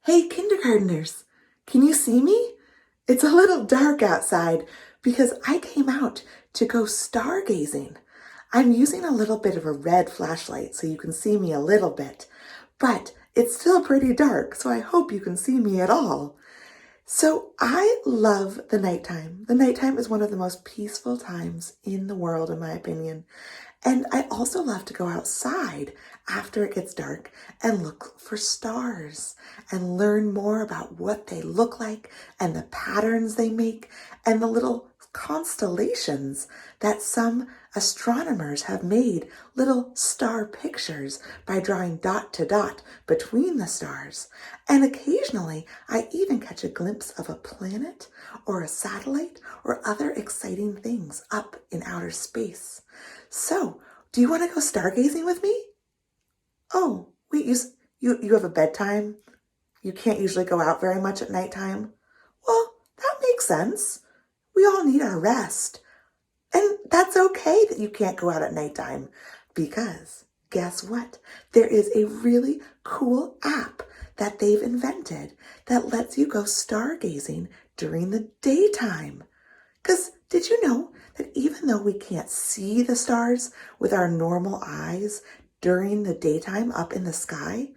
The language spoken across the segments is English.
Hey, kindergartners, can you see me? It's a little dark outside because I came out to go stargazing. I'm using a little bit of a red flashlight so you can see me a little bit, but it's still pretty dark, so I hope you can see me at all. So I love the nighttime. The nighttime is one of the most peaceful times in the world, in my opinion. And I also love to go outside after it gets dark and look for stars and learn more about what they look like and the patterns they make and the little constellations that some astronomers have made, little star pictures by drawing dot to dot between the stars. And occasionally I even catch a glimpse of a planet or a satellite or other exciting things up in outer space. So, do you want to go stargazing with me? Oh, wait, you have a bedtime? You can't usually go out very much at nighttime? Well, that makes sense. We all need our rest. And that's okay that you can't go out at nighttime because guess what? There is a really cool app that they've invented that lets you go stargazing during the daytime. Because did you know that even though we can't see the stars with our normal eyes during the daytime up in the sky,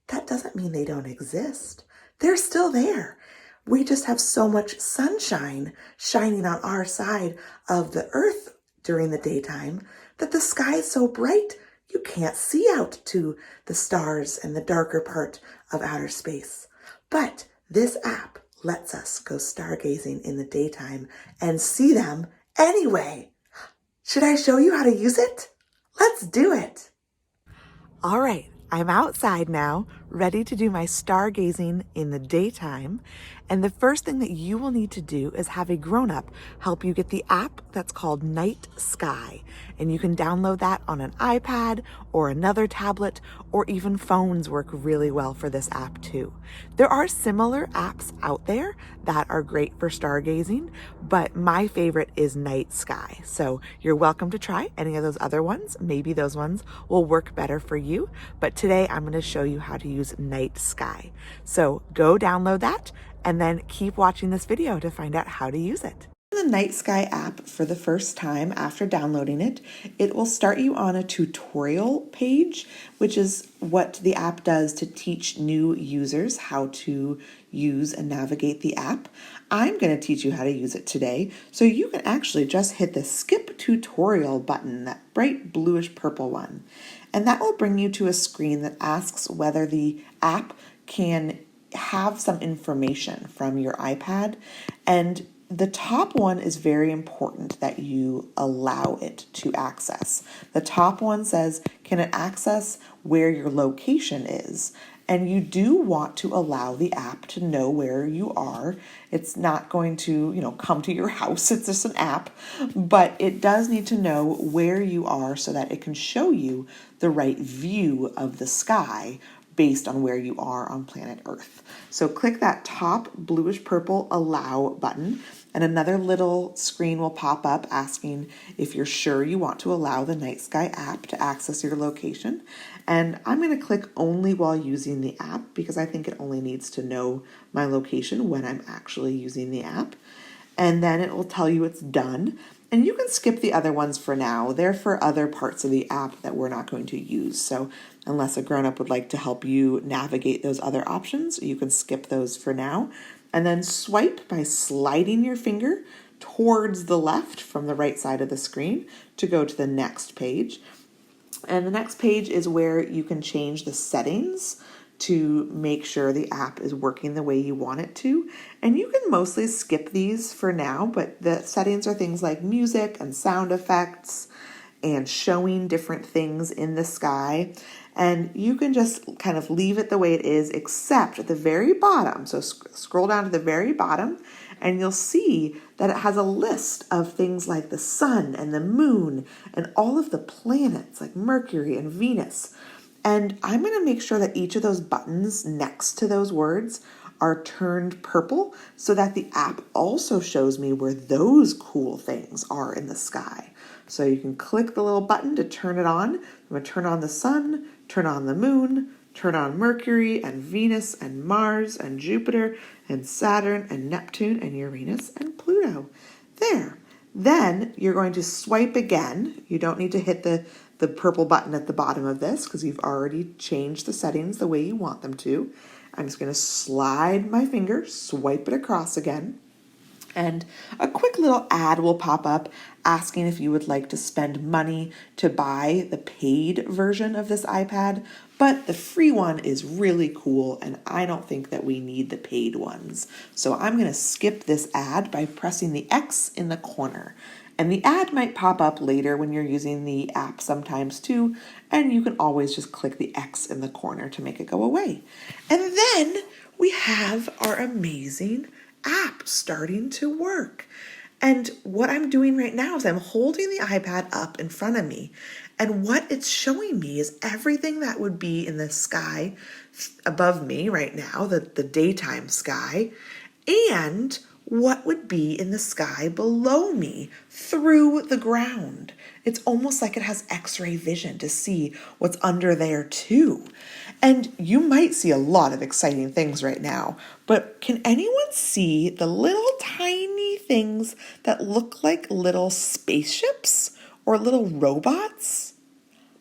that doesn't mean they don't exist. They're still there. We just have so much sunshine shining on our side of the earth during the daytime that the sky is so bright you can't see out to the stars and the darker part of outer space. But this app lets us go stargazing in the daytime and see them anyway. Should I show you how to use it? Let's do it. All right, I'm outside now, ready to do my stargazing in the daytime. And the first thing that you will need to do is have a grown-up help you get the app that's called Night Sky. And you can download that on an iPad or another tablet, or even phones work really well for this app too. There are similar apps out there that are great for stargazing, but my favorite is Night Sky. So you're welcome to try any of those other ones. Maybe those ones will work better for you. But today I'm going to show you how to use Night Sky. So go download that and then keep watching this video to find out how to use it. The Night Sky app for the first time after downloading it, it will start you on a tutorial page, which is what the app does to teach new users how to use and navigate the app. I'm going to teach you how to use it today, so you can actually just hit the skip tutorial button, that bright bluish purple one, and that will bring you to a screen that asks whether the app can have some information from your iPad, and the top one is very important that you allow it to access. The top one says, can it access where your location is? And you do want to allow the app to know where you are. It's not going to, come to your house. It's just an app, but it does need to know where you are so that it can show you the right view of the sky based on where you are on planet Earth. So click that top bluish purple allow button, and another little screen will pop up asking if you're sure you want to allow the Night Sky app to access your location. And I'm going to click only while using the app because I think it only needs to know my location when I'm actually using the app. And then it will tell you it's done. And you can skip the other ones for now. They're for other parts of the app that we're not going to use. So unless a grown-up would like to help you navigate those other options, you can skip those for now. And then swipe by sliding your finger towards the left from the right side of the screen to go to the next page. And the next page is where you can change the settings to make sure the app is working the way you want it to. And you can mostly skip these for now, but the settings are things like music and sound effects and showing different things in the sky. And you can just kind of leave it the way it is, except at the very bottom. So scroll down to the very bottom and you'll see that it has a list of things like the sun and the moon and all of the planets like Mercury and Venus. And I'm going to make sure that each of those buttons next to those words are turned purple so that the app also shows me where those cool things are in the sky. So you can click the little button to turn it on. I'm going to turn on the sun, turn on the moon, turn on Mercury and Venus and Mars and Jupiter and Saturn and Neptune and Uranus and Pluto. There. Then you're going to swipe again. You don't need to hit the purple button at the bottom of this because you've already changed the settings the way you want them to. I'm just going to slide my finger, swipe it across again. And a quick little ad will pop up asking if you would like to spend money to buy the paid version of this iPad, but the free one is really cool and I don't think that we need the paid ones. So I'm going to skip this ad by pressing the X in the corner. And the ad might pop up later when you're using the app sometimes too, and you can always just click the X in the corner to make it go away. And then we have our amazing app starting to work. And what I'm doing right now is I'm holding the iPad up in front of me, and what it's showing me is everything that would be in the sky above me right now, the daytime sky, and what would be in the sky below me through the ground. It's almost like it has X-ray vision to see what's under there too. And you might see a lot of exciting things right now, but can anyone see the little tiny things that look like little spaceships or little robots?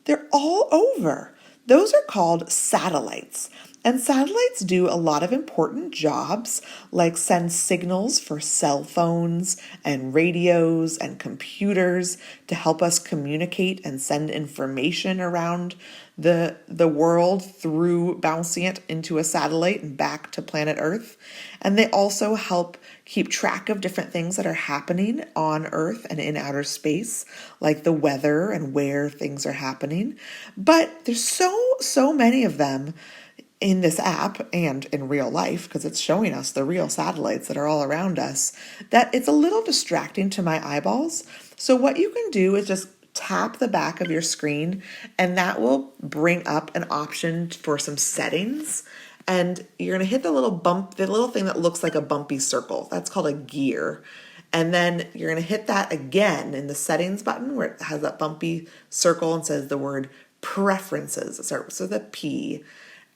They're all over. Those are called satellites. And satellites do a lot of important jobs, like send signals for cell phones and radios and computers to help us communicate and send information around the world through bouncing it into a satellite and back to planet Earth. And they also help keep track of different things that are happening on Earth and in outer space, like the weather and where things are happening. But there's so many of them in this app and in real life, because it's showing us the real satellites that are all around us, that it's a little distracting to my eyeballs. So what you can do is just tap the back of your screen, and that will bring up an option for some settings. And you're going to hit the little thing that looks like a bumpy circle. That's called a gear. And then you're going to hit that again in the settings button where it has that bumpy circle and says the word preferences. It starts with a P.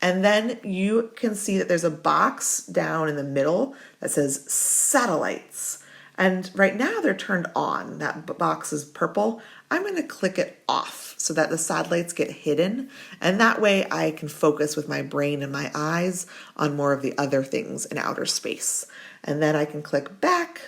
And then you can see that there's a box down in the middle that says satellites. And right now they're turned on. That box is purple. I'm going to click it off so that the satellites get hidden. And that way I can focus with my brain and my eyes on more of the other things in outer space. And then I can click back,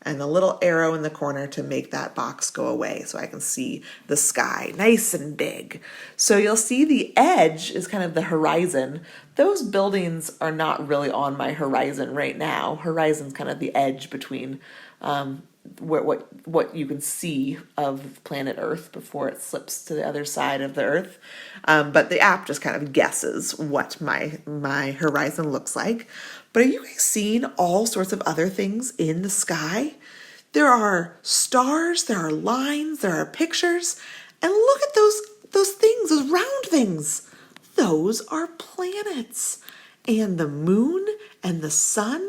and the little arrow in the corner to make that box go away so I can see the sky nice and big. So you'll see the edge is kind of the horizon. Those buildings are not really on my horizon right now. Horizon's kind of the edge between what you can see of planet Earth before it slips to the other side of the Earth. But the app just kind of guesses what my horizon looks like. But are you guys seeing all sorts of other things in the sky? There are stars, there are lines, there are pictures, and look at those things, those round things. Those are planets. And the moon and the sun.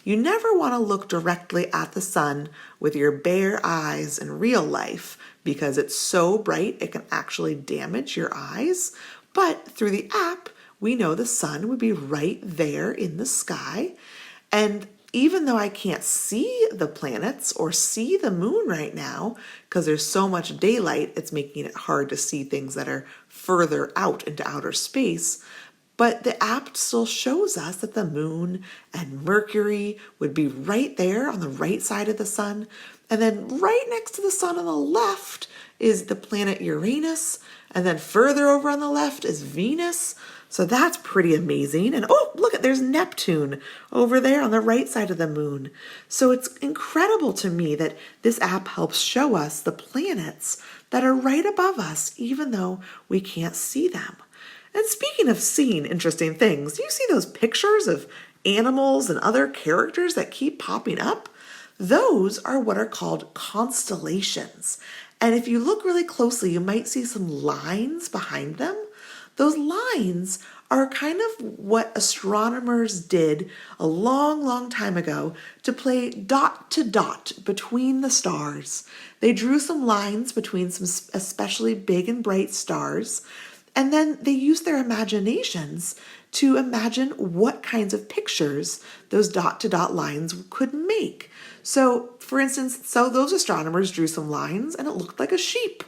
You never want to look directly at the sun with your bare eyes in real life because it's so bright it can actually damage your eyes. But through the app, we know the sun would be right there in the sky. And even though I can't see the planets or see the moon right now, because there's so much daylight, it's making it hard to see things that are further out into outer space. But the app still shows us that the moon and Mercury would be right there on the right side of the sun. And then right next to the sun on the left is the planet Uranus. And then further over on the left is Venus. So that's pretty amazing. And oh, look, there's Neptune over there on the right side of the moon. So it's incredible to me that this app helps show us the planets that are right above us, even though we can't see them. And speaking of seeing interesting things, do you see those pictures of animals and other characters that keep popping up? Those are what are called constellations. And if you look really closely, you might see some lines behind them. Those lines are kind of what astronomers did a long time ago to play dot to dot between the stars. They drew some lines between some especially big and bright stars, And then they use their imaginations to imagine what kinds of pictures those dot to dot lines could make. So, for instance, those astronomers drew some lines and it looked like a sheep.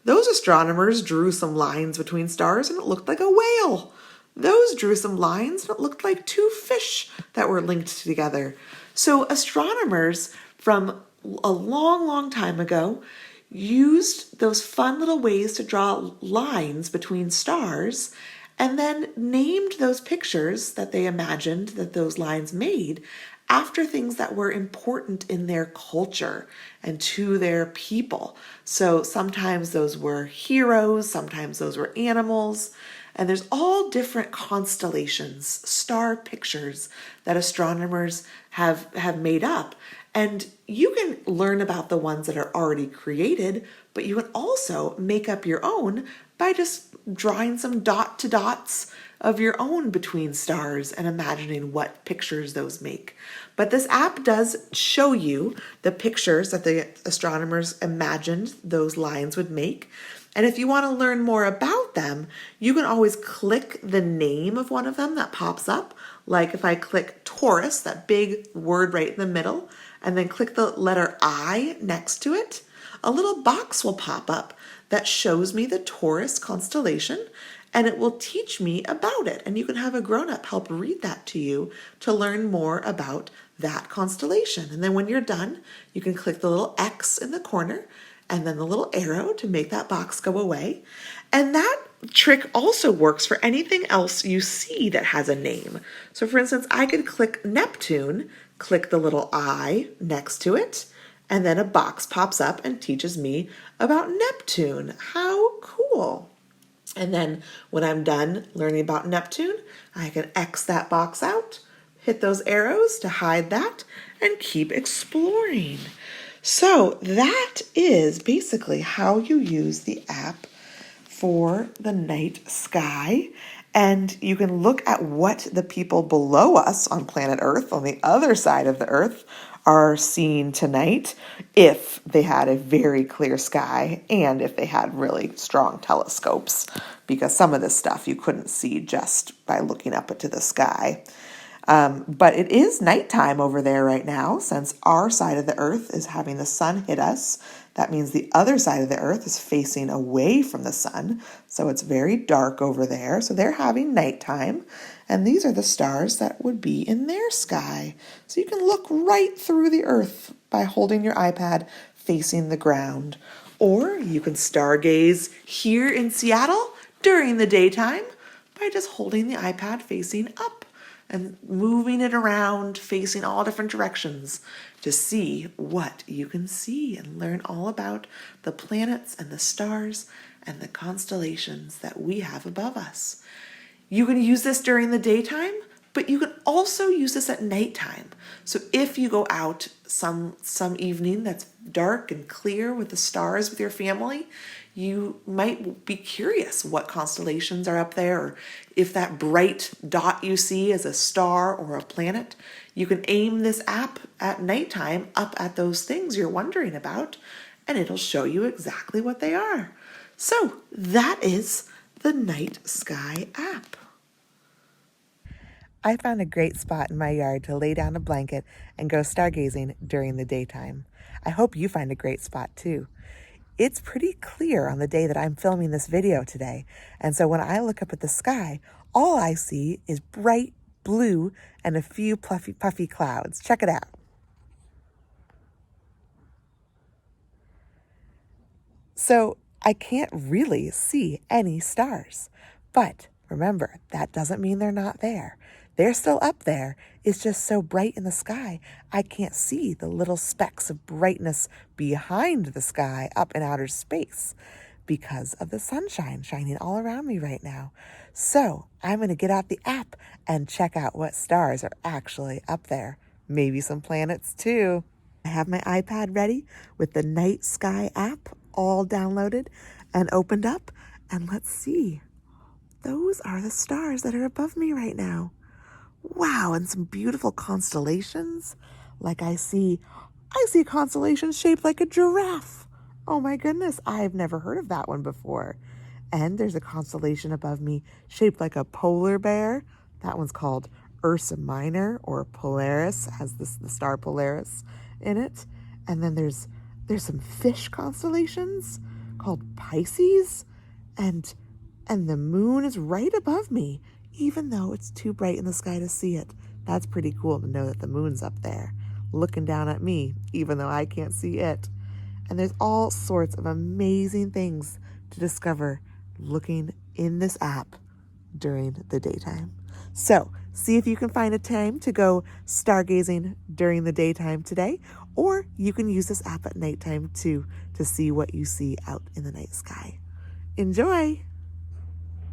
Those astronomers drew some lines between stars and it looked like a whale. Those drew some lines and it looked like two fish that were linked together. So astronomers from a long, long time ago used those fun little ways to draw lines between stars and then named those pictures that they imagined that those lines made after things that were important in their culture and to their people. So sometimes those were heroes, sometimes those were animals, and there's all different constellations, star pictures that astronomers have made up. And you can learn about the ones that are already created, but you can also make up your own by just drawing some dot to dots of your own between stars and imagining what pictures those make. But this app does show you the pictures that the astronomers imagined those lines would make. And if you want to learn more about them, you can always click the name of one of them that pops up. Like if I click Taurus, that big word right in the middle, and then click the letter I next to it, a little box will pop up that shows me the Taurus constellation, and it will teach me about it. And you can have a grown-up help read that to you to learn more about that constellation. And then when you're done, you can click the little X in the corner and then the little arrow to make that box go away. And that trick also works for anything else you see that has a name. So for instance, I could click Neptune, click the little I next to it, and then a box pops up and teaches me about Neptune. How cool! And then when I'm done learning about Neptune, I can X that box out, hit those arrows to hide that, and keep exploring. So that is basically how you use the app for the night sky. And you can look at what the people below us on planet Earth, on the other side of the Earth, are seeing tonight if they had a very clear sky and if they had really strong telescopes, because some of this stuff you couldn't see just by looking up into the sky. But it is nighttime over there right now, since our side of the Earth is having the sun hit us. That means the other side of the Earth is facing away from the sun, so it's very dark over there. So they're having nighttime, and these are the stars that would be in their sky. So you can look right through the Earth by holding your iPad facing the ground. Or you can stargaze here in Seattle during the daytime by just holding the iPad facing up and moving it around, facing all different directions to see what you can see and learn all about the planets and the stars and the constellations that we have above us. You can use this during the daytime, but you can also use this at nighttime. So if you go out some evening that's dark and clear with the stars with your family, you might be curious what constellations are up there, or if that bright dot you see is a star or a planet. You can aim this app at nighttime up at those things you're wondering about, and it'll show you exactly what they are. So that is the Night Sky app. I found a great spot in my yard to lay down a blanket and go stargazing during the daytime. I hope you find a great spot too. It's pretty clear on the day that I'm filming this video today, and so when I look up at the sky, all I see is bright blue and a few puffy clouds. Check it out. So I can't really see any stars, but remember, that doesn't mean they're not there. They're still up there. It's just so bright in the sky, I can't see the little specks of brightness behind the sky up in outer space because of the sunshine shining all around me right now. So I'm going to get out the app and check out what stars are actually up there. Maybe some planets too. I have my iPad ready with the Night Sky app all downloaded and opened up. And let's see. Those are the stars that are above me right now. Wow, and some beautiful constellations. Like I see constellations shaped like a giraffe. Oh my goodness, I've never heard of that one before. And there's a constellation above me shaped like a polar bear. That one's called Ursa Minor, or Polaris, has the star Polaris in it. And then there's some fish constellations called Pisces, and the moon is right above me, even though it's too bright in the sky to see it. That's pretty cool to know that the moon's up there looking down at me, even though I can't see it. And there's all sorts of amazing things to discover looking in this app during the daytime. So see if you can find a time to go stargazing during the daytime today, or you can use this app at nighttime too to see what you see out in the night sky. Enjoy!